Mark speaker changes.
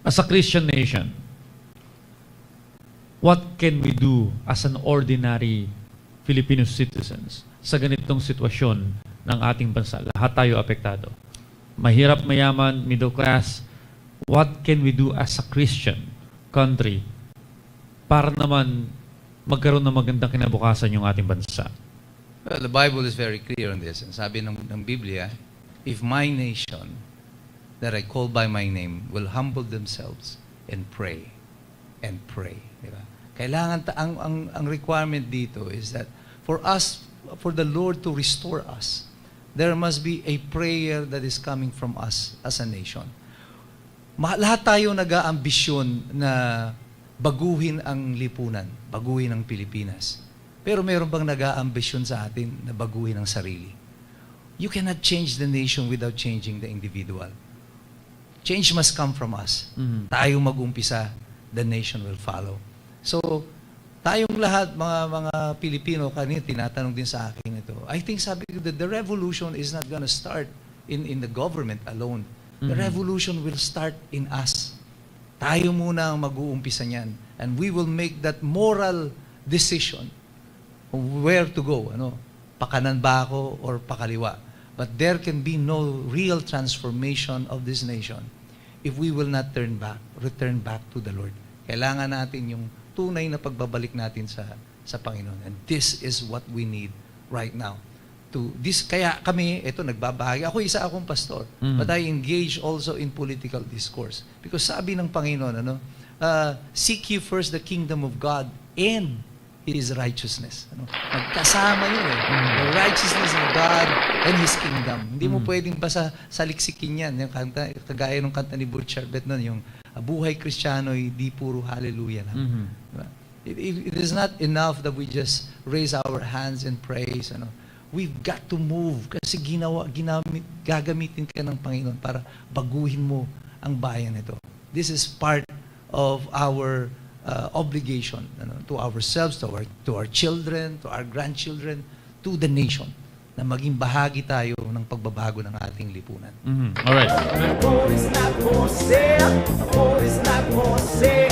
Speaker 1: As a Christian nation, what can we do as an ordinary Filipino citizens sa ganitong sitwasyon ng ating bansa? Lahat tayo apektado. Mahirap, mayaman, middle class. What can we do as a Christian country para naman magkaroon ng magandang kinabukasan yung ating bansa?
Speaker 2: Well, the Bible is very clear on this. Sabi ng Biblia, if my nation that I call by my name will humble themselves and pray. Diba? Kailangan, ang requirement dito is that for us, for the Lord to restore us, there must be a prayer that is coming from us as a nation. Lahat tayo nag-aambisyon na baguhin ang lipunan, baguhin ang Pilipinas. Pero meron bang nag-aambisyon sa atin na baguhin ang sarili? You cannot change the nation without changing the individual. Change must come from us. Tayo mag-umpisa, the nation will follow. So, tayong lahat, mga Pilipino, kanina tinatanong din sa akin ito. I think sabi ko that the revolution is not gonna start in the government alone. The revolution will start in us. Tayo muna ang mag-uumpisa niyan. And we will make that moral decision where to go. Pakanan ba ako or pakaliwa? But there can be no real transformation of this nation if we will not return back to the Lord. Kailangan natin yung tunay na pagbabalik natin sa Panginoon. And this is what we need right now. Kaya kami, nagbabahagi. Isa akong pastor. But I engage also in political discourse. Because sabi ng Panginoon, seek ye first the kingdom of God and His righteousness. Magkasama yun eh. The righteousness of God and His kingdom. Hindi mo pwedeng basta saliksikin yan. Yung kanta, kagaya ng kanta ni Butch Charbet nun, yung buhay Kristiyano ay di puro hallelujah lang. It is not enough that we just raise our hands and praise. We've got to move kasi gagamitin ka ng Panginoon para baguhin mo ang bayan nito. This is part of our obligation to ourselves, to our children, to our grandchildren, to the nation, na maging bahagi tayo ng pagbabago ng ating lipunan.
Speaker 1: All right.
Speaker 3: Amor está com você, amor está com você.